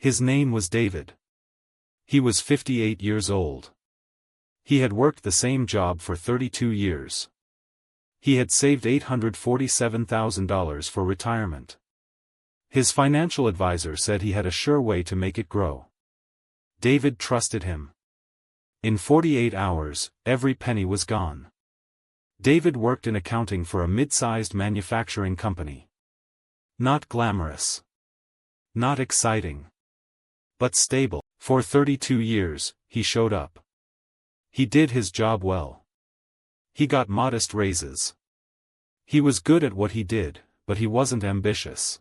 His name was David. He was 58 years old. He had worked the same job for 32 years. He had saved $847,000 for retirement. His financial advisor said he had a sure way to make it grow. David trusted him. In 48 hours, every penny was gone. David worked in accounting for a mid-sized manufacturing company. Not glamorous. Not exciting. But stable. For 32 years, he showed up. He did his job well. He got modest raises. He was good at what he did, but he wasn't ambitious.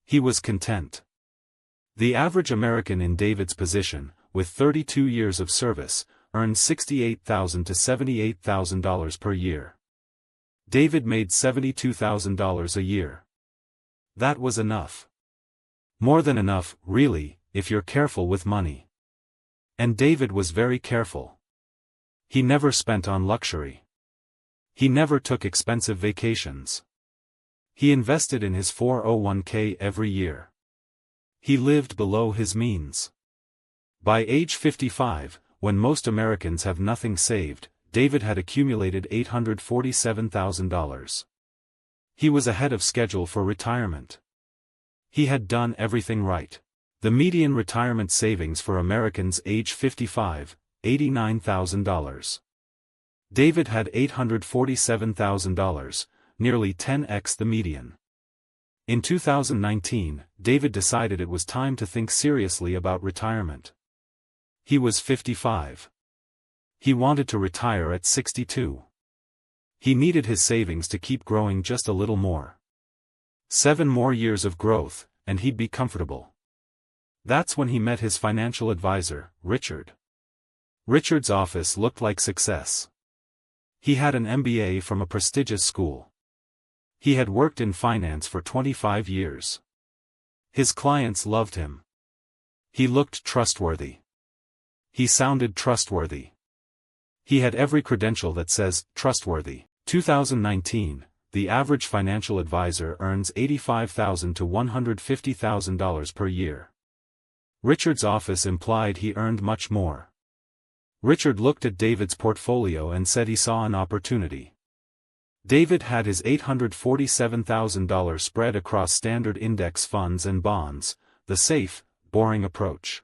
He was content. The average American in David's position, with 32 years of service, earned $68,000 to $78,000 per year. David made $72,000 a year. That was enough. More than enough, really, if you're careful with money. And David was very careful. He never spent on luxury. He never took expensive vacations. He invested in his 401k every year. He lived below his means. By age 55, when most Americans have nothing saved, David had accumulated $847,000. He was ahead of schedule for retirement. He had done everything right. The median retirement savings for Americans age 55, $89,000. David had $847,000, nearly 10x the median. In 2019, David decided it was time to think seriously about retirement. He was 55. He wanted to retire at 62. He needed his savings to keep growing just a little more. 7 more years of growth, and he'd be comfortable. That's when he met his financial advisor, Richard. Richard's office looked like success. He had an MBA from a prestigious school. He had worked in finance for 25 years. His clients loved him. He looked trustworthy. He sounded trustworthy. He had every credential that says, trustworthy. 2019, the average financial advisor earns $85,000 to $150,000 per year. Richard's office implied he earned much more. Richard looked at David's portfolio and said he saw an opportunity. David had his $847,000 spread across standard index funds and bonds, the safe, boring approach.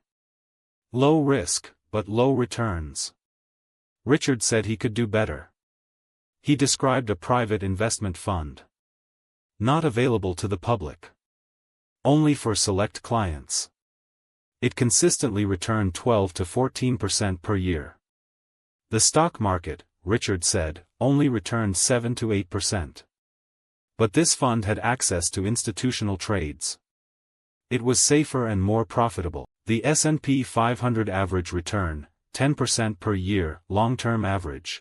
Low risk, but low returns. Richard said he could do better. He described a private investment fund. Not available to the public. Only for select clients. It consistently returned 12 to 14% per year. The stock market, Richard said, only returned 7 to 8%. But this fund had access to institutional trades. It was safer and more profitable. The S&P 500 average return, 10% per year, long-term average.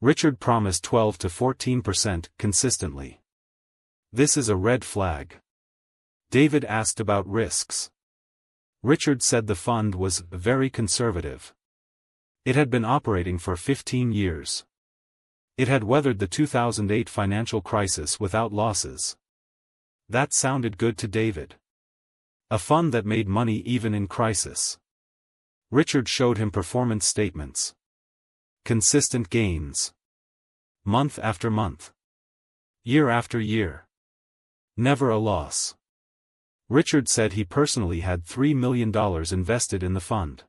Richard promised 12 to 14% consistently. This is a red flag. David asked about risks. Richard said the fund was very conservative. It had been operating for 15 years. It had weathered the 2008 financial crisis without losses. That sounded good to David. A fund that made money even in crisis. Richard showed him performance statements. Consistent gains. Month after month. Year after year. Never a loss. Richard said he personally had $3 million invested in the fund.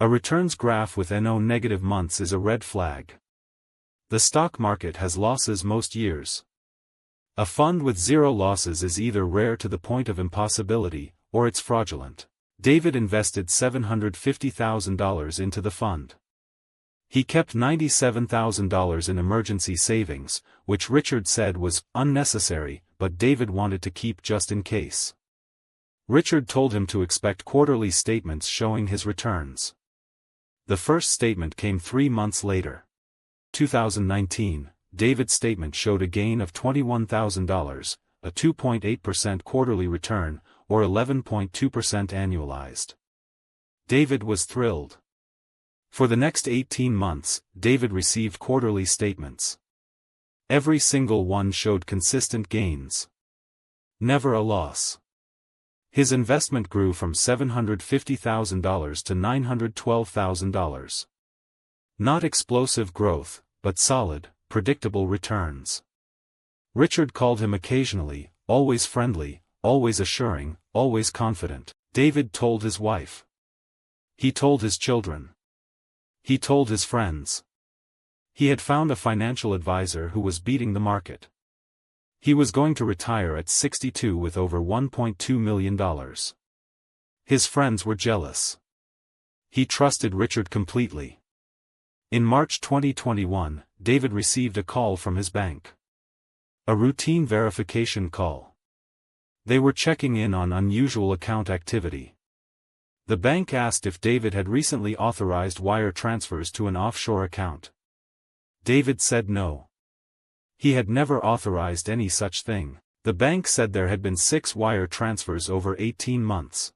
A returns graph with no negative months is a red flag. The stock market has losses most years. A fund with 0 losses is either rare to the point of impossibility, or it's fraudulent. David invested $750,000 into the fund. He kept $97,000 in emergency savings, which Richard said was unnecessary, but David wanted to keep just in case. Richard told him to expect quarterly statements showing his returns. The first statement came 3 months later. 2019, David's statement showed a gain of $21,000, a 2.8% quarterly return, or 11.2% annualized. David was thrilled. For the next 18 months, David received quarterly statements. Every single one showed consistent gains. Never a loss. His investment grew from $750,000 to $912,000. Not explosive growth, but solid, predictable returns. Richard called him occasionally, always friendly, always assuring, always confident. David told his wife. He told his children. He told his friends. He had found a financial advisor who was beating the market. He was going to retire at 62 with over $1.2 million. His friends were jealous. He trusted Richard completely. In March 2021, David received a call from his bank. A routine verification call. They were checking in on unusual account activity. The bank asked if David had recently authorized wire transfers to an offshore account. David said no. He had never authorized any such thing. The bank said there had been 6 wire transfers over 18 months.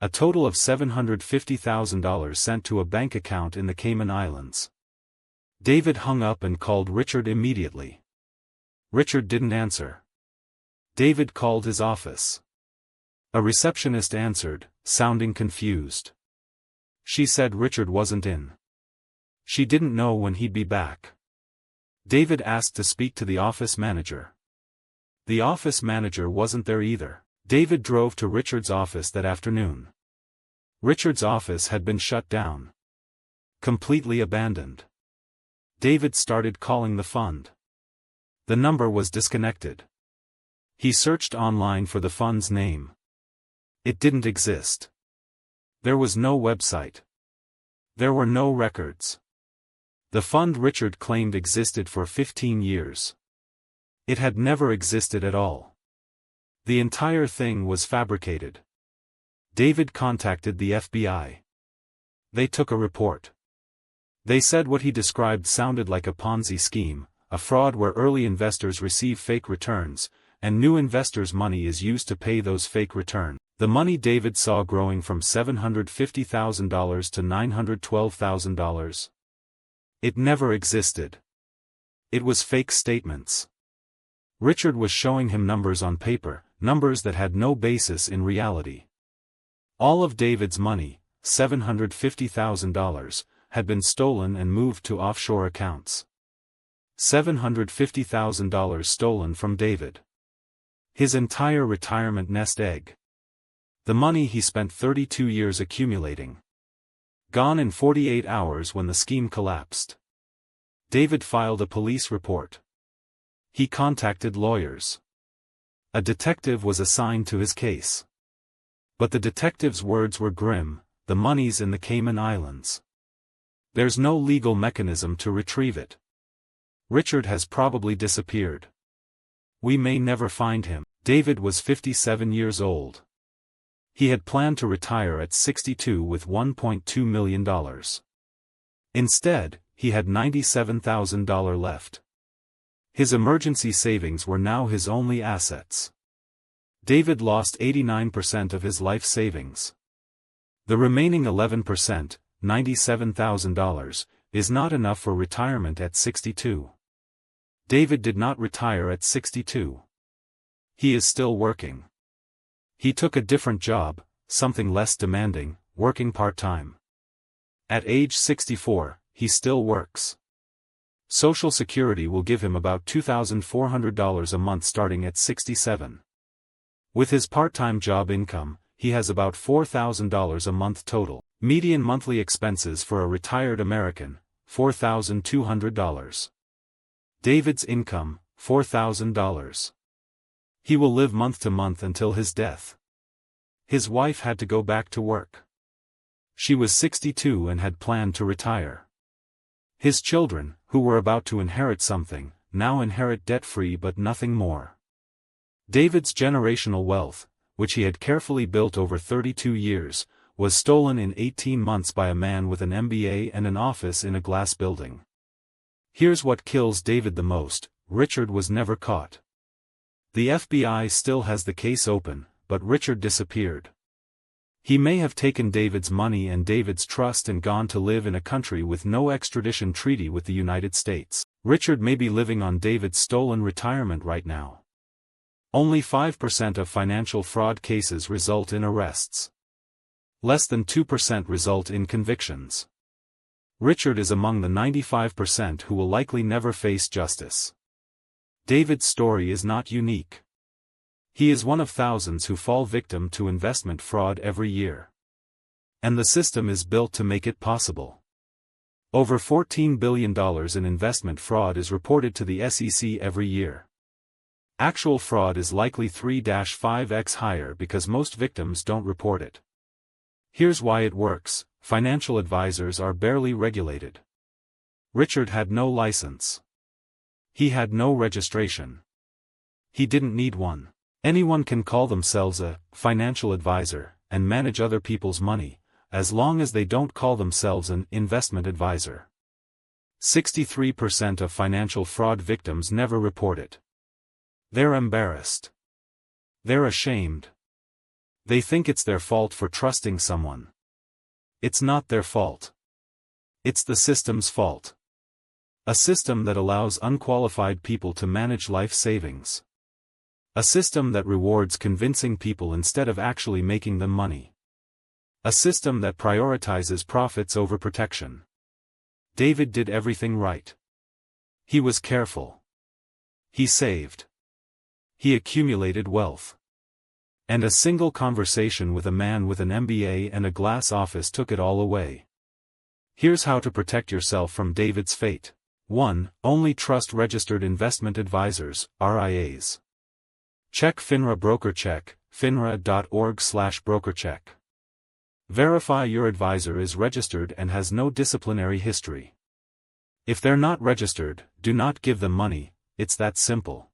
A total of $750,000 sent to a bank account in the Cayman Islands. David hung up and called Richard immediately. Richard didn't answer. David called his office. A receptionist answered, sounding confused. She said Richard wasn't in. She didn't know when he'd be back. David asked to speak to the office manager. The office manager wasn't there either. David drove to Richard's office that afternoon. Richard's office had been shut down. Completely abandoned. David started calling the fund. The number was disconnected. He searched online for the fund's name. It didn't exist. There was no website. There were no records. The fund Richard claimed existed for 15 years. It had never existed at all. The entire thing was fabricated. David contacted the FBI. They took a report. They said what he described sounded like a Ponzi scheme, a fraud where early investors receive fake returns, and new investors' money is used to pay those fake returns. The money David saw growing from $750,000 to $912,000. It never existed. It was fake statements. Richard was showing him numbers on paper, numbers that had no basis in reality. All of David's money, $750,000, had been stolen and moved to offshore accounts. $750,000 stolen from David. His entire retirement nest egg. The money he spent 32 years accumulating. Gone in 48 hours when the scheme collapsed. David filed a police report. He contacted lawyers. A detective was assigned to his case. But the detective's words were grim: the money's in the Cayman Islands. There's no legal mechanism to retrieve it. Richard has probably disappeared. We may never find him. David was 57 years old. He had planned to retire at 62 with $1.2 million. Instead, he had $97,000 left. His emergency savings were now his only assets. David lost 89% of his life savings. The remaining 11%, $97,000, is not enough for retirement at 62. David did not retire at 62. He is still working. He took a different job, something less demanding, working part-time. At age 64, he still works. Social Security will give him about $2,400 a month starting at 67. With his part-time job income, he has about $4,000 a month total. Median monthly expenses for a retired American, $4,200. David's income, $4,000. He will live month to month until his death. His wife had to go back to work. She was 62 and had planned to retire. His children, who were about to inherit something, now inherit debt-free but nothing more. David's generational wealth, which he had carefully built over 32 years, was stolen in 18 months by a man with an MBA and an office in a glass building. Here's what kills David the most: Richard was never caught. The FBI still has the case open, but Richard disappeared. He may have taken David's money and David's trust and gone to live in a country with no extradition treaty with the United States. Richard may be living on David's stolen retirement right now. Only 5% of financial fraud cases result in arrests. Less than 2% result in convictions. Richard is among the 95% who will likely never face justice. David's story is not unique. He is one of thousands who fall victim to investment fraud every year. And the system is built to make it possible. Over $14 billion in investment fraud is reported to the SEC every year. Actual fraud is likely 3-5x higher because most victims don't report it. Here's why it works: financial advisors are barely regulated. Richard had no license. He had no registration. He didn't need one. Anyone can call themselves a financial advisor and manage other people's money, as long as they don't call themselves an investment advisor. 63% of financial fraud victims never report it. They're embarrassed. They're ashamed. They think it's their fault for trusting someone. It's not their fault. It's the system's fault. A system that allows unqualified people to manage life savings. A system that rewards convincing people instead of actually making them money. A system that prioritizes profits over protection. David did everything right. He was careful. He saved. He accumulated wealth. And a single conversation with a man with an MBA and a glass office took it all away. Here's how to protect yourself from David's fate. 1. Only trust registered investment advisors, RIAs. Check FINRA BrokerCheck, finra.org/brokercheck. Verify your advisor is registered and has no disciplinary history. If they're not registered, do not give them money, it's that simple.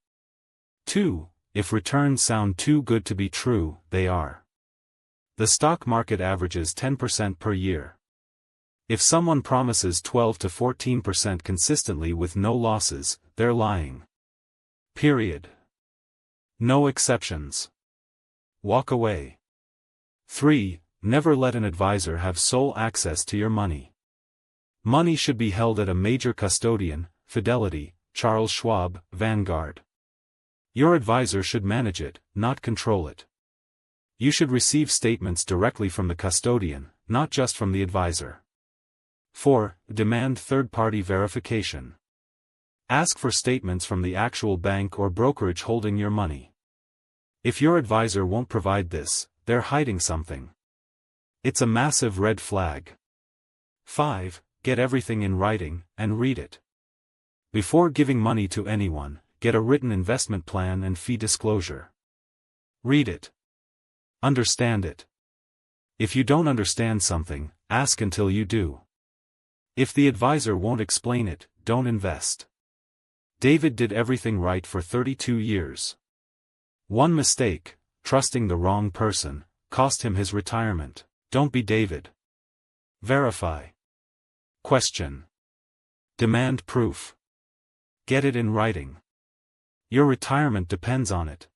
2. If returns sound too good to be true, they are. The stock market averages 10% per year. If someone promises 12 to 14% consistently with no losses, they're lying. Period. No exceptions. Walk away. 3. Never let an advisor have sole access to your money. Money should be held at a major custodian, Fidelity, Charles Schwab, Vanguard. Your advisor should manage it, not control it. You should receive statements directly from the custodian, not just from the advisor. 4. Demand third-party verification. Ask for statements from the actual bank or brokerage holding your money. If your advisor won't provide this, they're hiding something. It's a massive red flag. 5. Get everything in writing, and read it. Before giving money to anyone, get a written investment plan and fee disclosure. Read it. Understand it. If you don't understand something, ask until you do. If the advisor won't explain it, don't invest. David did everything right for 32 years. One mistake, trusting the wrong person, cost him his retirement. Don't be David. Verify. Question. Demand proof. Get it in writing. Your retirement depends on it.